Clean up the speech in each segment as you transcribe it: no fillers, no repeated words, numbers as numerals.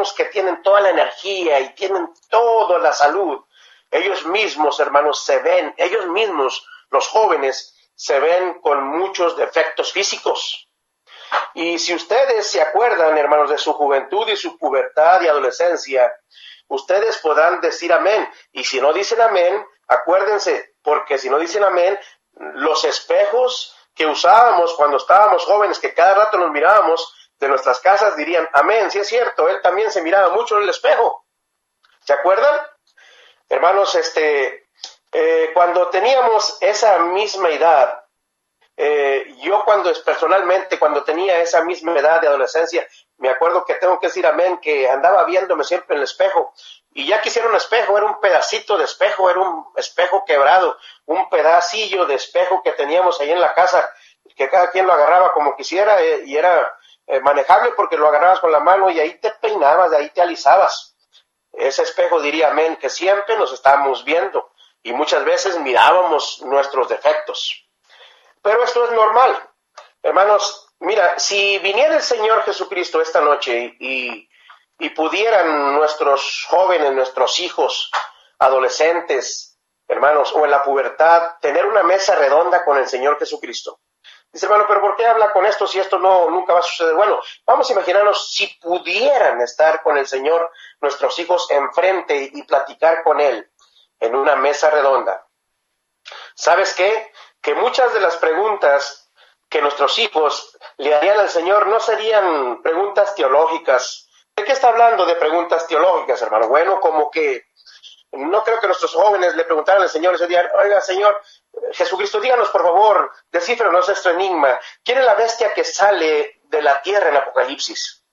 vemos que tienen toda la energía y tienen toda la salud, ellos mismos, hermanos, ellos mismos, los jóvenes, se ven con muchos defectos físicos. Y si ustedes se acuerdan, hermanos, de su juventud y su pubertad y adolescencia, ustedes podrán decir amén. Y si no dicen amén, acuérdense, porque si no dicen amén, los espejos que usábamos cuando estábamos jóvenes, que cada rato nos mirábamos de nuestras casas, dirían amén, sí es cierto, él también se miraba mucho en el espejo. ¿Se acuerdan? Hermanos, cuando teníamos esa misma edad, yo personalmente, cuando tenía esa misma edad de adolescencia, me acuerdo que tengo que decir amén, que andaba viéndome siempre en el espejo, y ya quisiera un espejo, era un pedacito de espejo, era un espejo quebrado, un pedacillo de espejo que teníamos ahí en la casa, que cada quien lo agarraba como quisiera, y era manejable porque lo agarrabas con la mano y ahí te peinabas, de ahí te alisabas. Ese espejo diría amén, que siempre nos estábamos viendo, y muchas veces mirábamos nuestros defectos. Pero esto es normal. Hermanos, mira, si viniera el Señor Jesucristo esta noche y pudieran nuestros jóvenes, nuestros hijos, adolescentes, hermanos, o en la pubertad, tener una mesa redonda con el Señor Jesucristo. Dice, hermano, pero ¿por qué habla con esto si esto nunca va a suceder? Bueno, vamos a imaginarnos si pudieran estar con el Señor, nuestros hijos, enfrente y platicar con Él en una mesa redonda. ¿Sabes qué? Que muchas de las preguntas que nuestros hijos le harían al Señor no serían preguntas teológicas. ¿De qué está hablando de preguntas teológicas, hermano? Bueno, como que no creo que nuestros jóvenes le preguntaran al Señor ese día, oiga, Señor, Jesucristo, díganos por favor, descífrenos este enigma. ¿Quién es la bestia que sale de la tierra en Apocalipsis?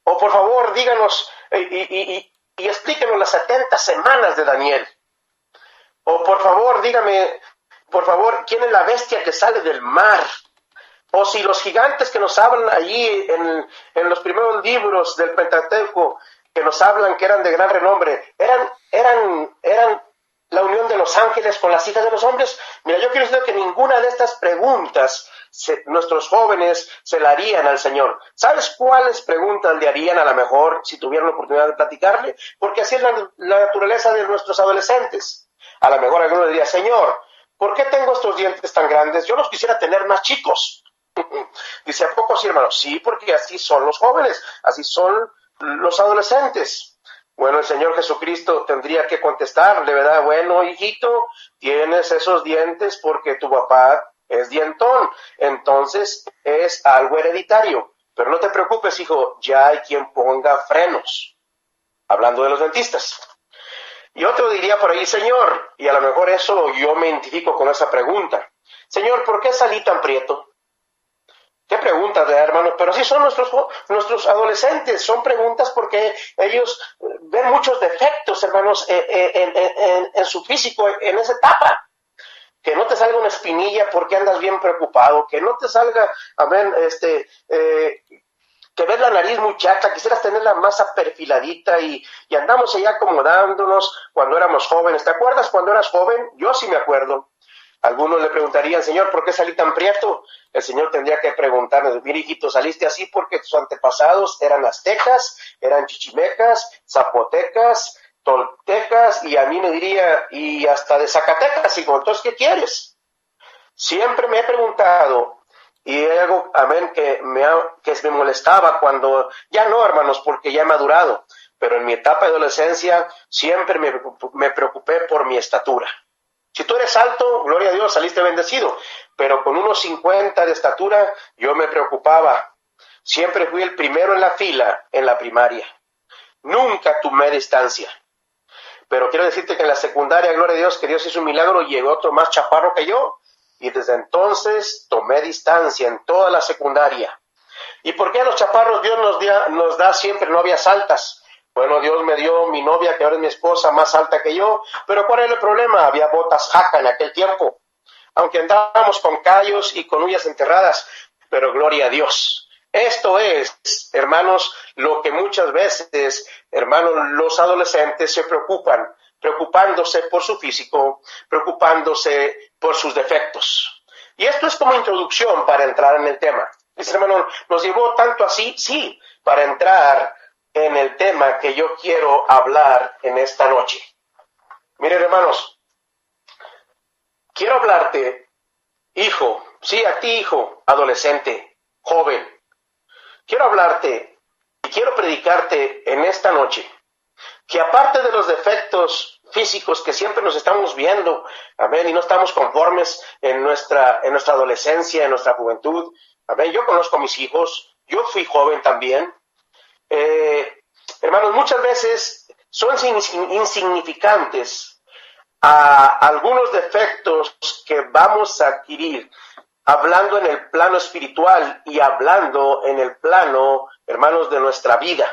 O por favor, díganos y explíquenos las 70 semanas de Daniel. O por favor, dígame, por favor, ¿quién es la bestia que sale del mar? O si los gigantes que nos hablan allí en los primeros libros del Pentateuco, que nos hablan que eran de gran renombre, eran la unión de los ángeles con las hijas de los hombres. Mira, yo quiero decir que ninguna de estas preguntas nuestros jóvenes se la harían al Señor. ¿Sabes cuáles preguntas le harían a lo mejor si tuvieran la oportunidad de platicarle? Porque así es la naturaleza de nuestros adolescentes. A lo mejor alguno diría, Señor, ¿por qué tengo estos dientes tan grandes? Yo los quisiera tener más chicos. Dice, ¿a poco sí, hermano? Sí, porque así son los jóvenes, así son los adolescentes. Bueno, el Señor Jesucristo tendría que contestarle, ¿verdad? Bueno, hijito, tienes esos dientes porque tu papá es dientón, entonces es algo hereditario. Pero no te preocupes, hijo, ya hay quien ponga frenos. Hablando de los dentistas. Y otro diría por ahí, Señor, y a lo mejor eso yo me identifico con esa pregunta. Señor, ¿por qué salí tan prieto? ¿Qué preguntas, hermanos? Pero así son nuestros adolescentes, son preguntas porque ellos ven muchos defectos, hermanos, en su físico, en esa etapa. Que no te salga una espinilla porque andas bien preocupado, que no te salga, que ves la nariz muy chata, quisieras tenerla más aperfiladita y andamos allá acomodándonos cuando éramos jóvenes. ¿Te acuerdas cuando eras joven? Yo sí me acuerdo. Algunos le preguntarían, Señor, ¿por qué salí tan prieto? El Señor tendría que preguntarle, mira, hijito, saliste así porque tus antepasados eran aztecas, eran chichimecas, zapotecas, toltecas, y a mí me diría, y hasta de Zacatecas, hijo, entonces, ¿qué quieres? Siempre me he preguntado, y hay algo, amén, que me molestaba cuando, ya no, hermanos, porque ya he madurado, pero en mi etapa de adolescencia siempre me preocupé por mi estatura. Si tú eres alto, gloria a Dios, saliste bendecido, pero con unos 50 de estatura yo me preocupaba. Siempre fui el primero en la fila en la primaria. Nunca tomé distancia. Pero quiero decirte que en la secundaria, gloria a Dios, que Dios hizo un milagro, llegó otro más chaparro que yo, y desde entonces tomé distancia en toda la secundaria. ¿Y por qué a los chaparros Dios nos da siempre novias altas? Bueno, Dios me dio mi novia, que ahora es mi esposa, más alta que yo, pero ¿cuál era el problema? Había botas jaca en aquel tiempo, aunque andábamos con callos y con uñas enterradas, pero gloria a Dios. Esto es, hermanos, lo que muchas veces, hermanos, los adolescentes se preocupan, preocupándose por su físico, preocupándose por sus defectos. Y esto es como introducción para entrar en el tema. Dice, hermano, ¿nos llevó tanto así? Sí, para entrar en el tema que yo quiero hablar en esta noche. Miren, hermanos, quiero hablarte, hijo, sí, a ti, hijo, adolescente, joven. Quiero hablarte y quiero predicarte en esta noche que aparte de los defectos físicos que siempre nos estamos viendo, amén, y no estamos conformes en nuestra adolescencia, en nuestra juventud, amén. Yo conozco a mis hijos, yo fui joven también. Hermanos, muchas veces son insignificantes a algunos defectos que vamos a adquirir hablando en el plano espiritual y hablando en el plano, hermanos, de nuestra vida.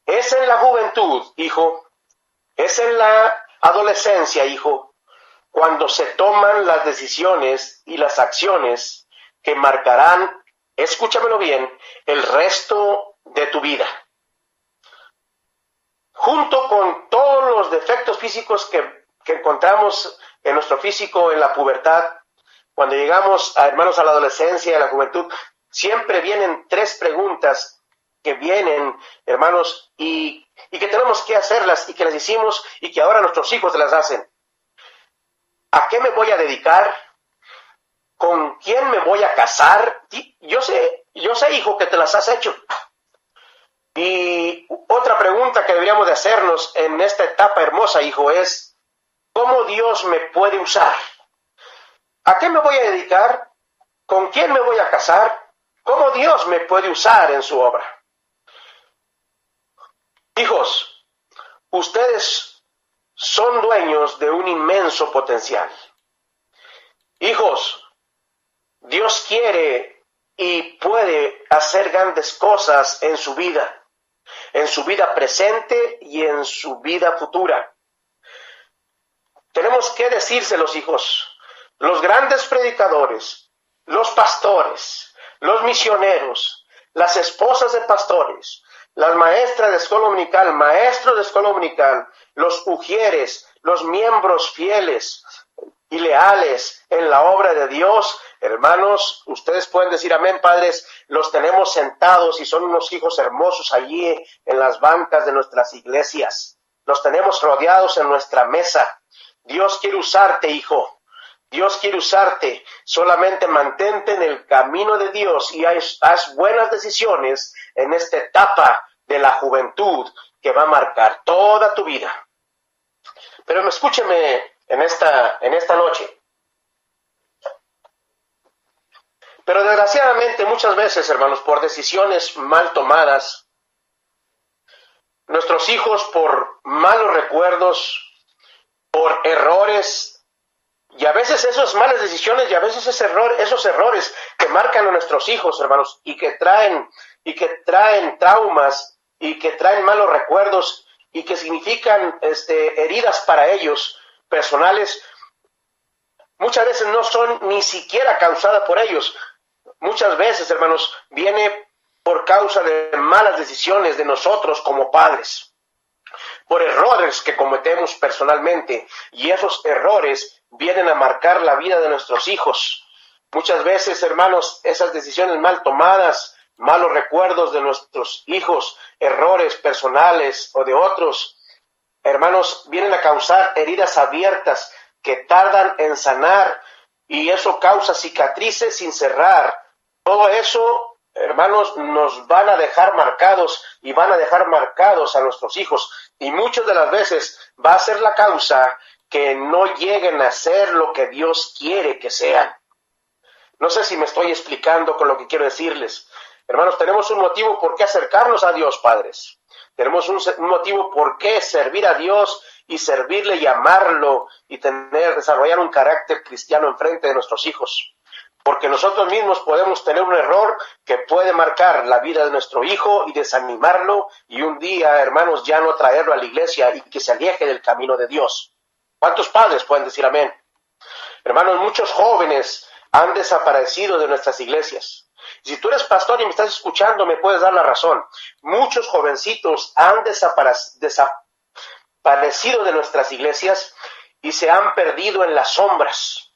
Es en la juventud, hijo, es en la adolescencia, hijo, cuando se toman las decisiones y las acciones que marcarán, escúchamelo bien, el resto de tu vida. Junto con todos los defectos físicos que encontramos en nuestro físico en la pubertad, cuando llegamos, hermanos, a la adolescencia y a la juventud, siempre vienen tres preguntas que vienen, hermanos, y que tenemos que hacerlas y que las hicimos y que ahora nuestros hijos las hacen. ¿A qué me voy a dedicar? ¿Con quién me voy a casar? Yo sé, hijo, que te las has hecho. Y otra pregunta que deberíamos de hacernos en esta etapa hermosa, hijo, es ¿cómo Dios me puede usar? ¿A qué me voy a dedicar? ¿Con quién me voy a casar? ¿Cómo Dios me puede usar en su obra? Hijos, ustedes son dueños de un inmenso potencial. Hijos, Dios quiere y puede hacer grandes cosas en su vida presente y en su vida futura. Tenemos que decírselos, hijos, los grandes predicadores, los pastores, los misioneros, las esposas de pastores, las maestras de escuela dominical, maestros de escuela dominical, los ujieres, los miembros fieles y leales en la obra de Dios, hermanos, ustedes pueden decir amén, padres, los tenemos sentados y son unos hijos hermosos allí en las bancas de nuestras iglesias, los tenemos rodeados en nuestra mesa. Dios quiere usarte, hijo. Dios quiere usarte, solamente mantente en el camino de Dios y haz buenas decisiones en esta etapa de la juventud que va a marcar toda tu vida. Pero escúcheme en esta noche. Pero desgraciadamente muchas veces, hermanos, por decisiones mal tomadas, nuestros hijos por malos recuerdos, por errores, y a veces esas malas decisiones y a veces esos errores que marcan a nuestros hijos, hermanos, y que traen traumas y que traen malos recuerdos y que significan heridas para ellos personales, muchas veces no son ni siquiera causadas por ellos. Muchas veces, hermanos, viene por causa de malas decisiones de nosotros como padres, por errores que cometemos personalmente, y esos errores vienen a marcar la vida de nuestros hijos. Muchas veces, hermanos, esas decisiones mal tomadas, malos recuerdos de nuestros hijos, errores personales o de otros, hermanos, vienen a causar heridas abiertas que tardan en sanar, y eso causa cicatrices sin cerrar. Todo eso, hermanos, nos van a dejar marcados y van a dejar marcados a nuestros hijos, y muchas de las veces va a ser la causa que no lleguen a ser lo que Dios quiere que sean. No sé si me estoy explicando con lo que quiero decirles. Hermanos, tenemos un motivo por qué acercarnos a Dios, padres. Tenemos un motivo por qué servir a Dios y servirle y amarlo y desarrollar un carácter cristiano enfrente de nuestros hijos. Porque nosotros mismos podemos tener un error que puede marcar la vida de nuestro hijo y desanimarlo, y un día, hermanos, ya no traerlo a la iglesia y que se aleje del camino de Dios. ¿Cuántos padres pueden decir amén? Hermanos, muchos jóvenes han desaparecido de nuestras iglesias. Si tú eres pastor y me estás escuchando, me puedes dar la razón. Muchos jovencitos han desaparecido de nuestras iglesias y se han perdido en las sombras.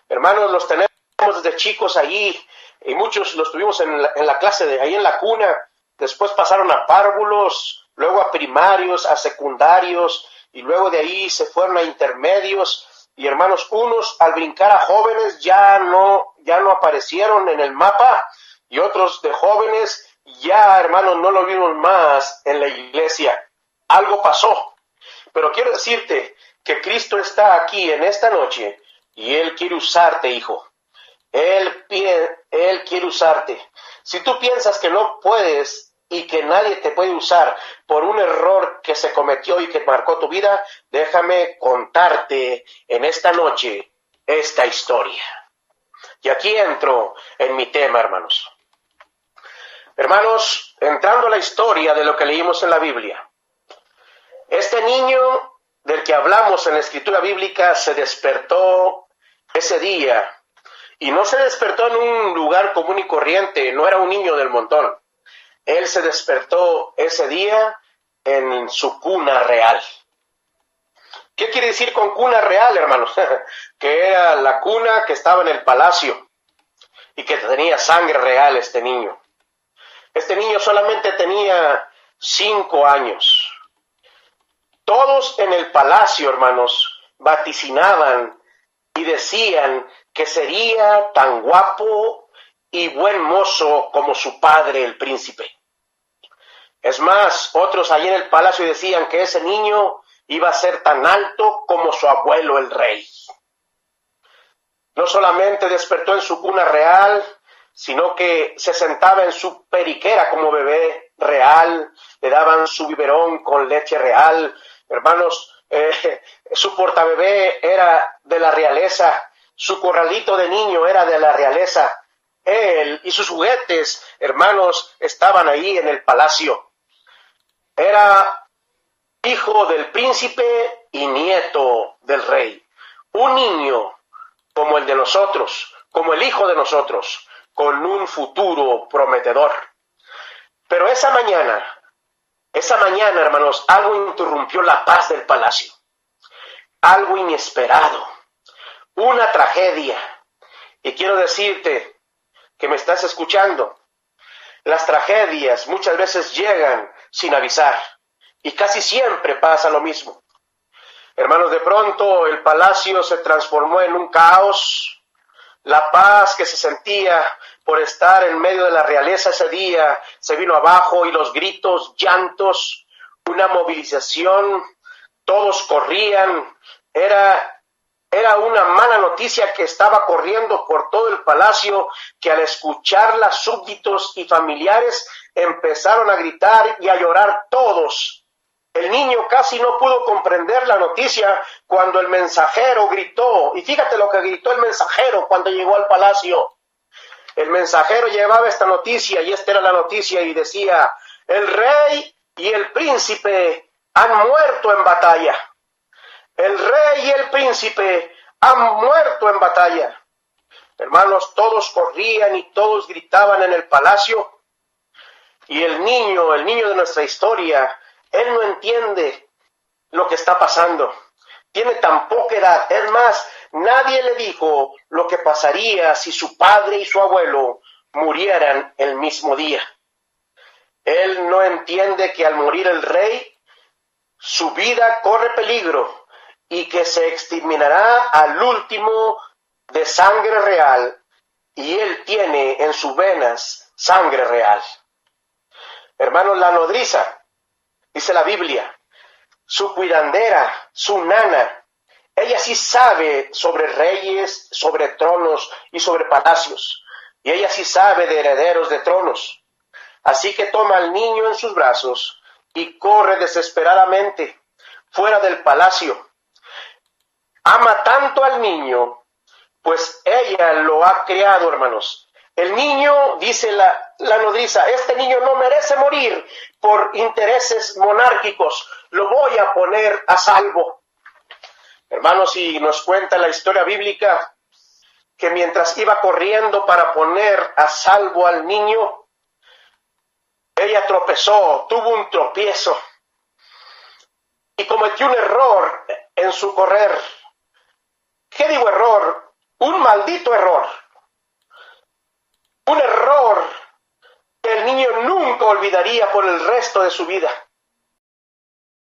Hermanos, los tenemos desde chicos allí, y muchos los tuvimos en la clase ahí en la cuna, después pasaron a párvulos, luego a primarios, a secundarios, y luego de ahí se fueron a intermedios, y hermanos, unos al brincar a jóvenes ya no aparecieron en el mapa, y otros de jóvenes ya, hermanos, no lo vimos más en la iglesia. Algo pasó, pero quiero decirte que Cristo está aquí en esta noche, y Él quiere usarte, hijo. Él quiere usarte. Si tú piensas que no puedes y que nadie te puede usar por un error que se cometió y que marcó tu vida, déjame contarte en esta noche esta historia. Y aquí entro en mi tema, hermanos. Hermanos, entrando a la historia de lo que leímos en la Biblia. Este niño del que hablamos en la escritura bíblica se despertó ese día. Y no se despertó en un lugar común y corriente, no era un niño del montón. Él se despertó ese día en su cuna real. ¿Qué quiere decir con cuna real, hermanos? Que era la cuna que estaba en el palacio y que tenía sangre real este niño. Este niño solamente tenía 5 años. Todos en el palacio, hermanos, vaticinaban y decían que sería tan guapo y buen mozo como su padre, el príncipe. Es más, otros allí en el palacio decían que ese niño iba a ser tan alto como su abuelo, el rey. No solamente despertó en su cuna real, sino que se sentaba en su periquera como bebé real, le daban su biberón con leche real. Hermanos, su portabebé era de la realeza, su corralito de niño era de la realeza. Él y sus juguetes, hermanos, estaban ahí en el palacio. Era hijo del príncipe y nieto del rey. Un niño como el de nosotros, como el hijo de nosotros, con un futuro prometedor. Pero esa mañana, hermanos, algo interrumpió la paz del palacio. Algo inesperado. Una tragedia. Y quiero decirte que me estás escuchando. Las tragedias muchas veces llegan sin avisar. Y casi siempre pasa lo mismo. Hermanos, de pronto el palacio se transformó en un caos. La paz que se sentía por estar en medio de la realeza ese día se vino abajo, y los gritos, llantos, una movilización, todos corrían. Era una mala noticia que estaba corriendo por todo el palacio, que al escucharla súbditos y familiares empezaron a gritar y a llorar todos. El niño casi no pudo comprender la noticia cuando el mensajero gritó. Y fíjate lo que gritó el mensajero cuando llegó al palacio. El mensajero llevaba esta noticia, y esta era la noticia, y decía: el rey y el príncipe han muerto en batalla. El rey y el príncipe han muerto en batalla. Hermanos, todos corrían y todos gritaban en el palacio. Y el niño de nuestra historia, él no entiende lo que está pasando. Tiene tan poca edad. Es más, nadie le dijo lo que pasaría si su padre y su abuelo murieran el mismo día. Él no entiende que al morir el rey, su vida corre peligro y que se exterminará al último de sangre real, y él tiene en sus venas sangre real. Hermanos, la nodriza, dice la Biblia, su cuidandera, su nana, ella sí sabe sobre reyes, sobre tronos y sobre palacios, y ella sí sabe de herederos de tronos. Así que toma al niño en sus brazos y corre desesperadamente fuera del palacio. Ama tanto al niño, pues ella lo ha criado, hermanos. El niño, dice la nodriza, este niño no merece morir por intereses monárquicos, lo voy a poner a salvo. Hermanos, y nos cuenta la historia bíblica que mientras iba corriendo para poner a salvo al niño, ella tropezó, tuvo un tropiezo y cometió un error en su correr. ¿Qué digo error? Un maldito error. Un error que el niño nunca olvidaría por el resto de su vida.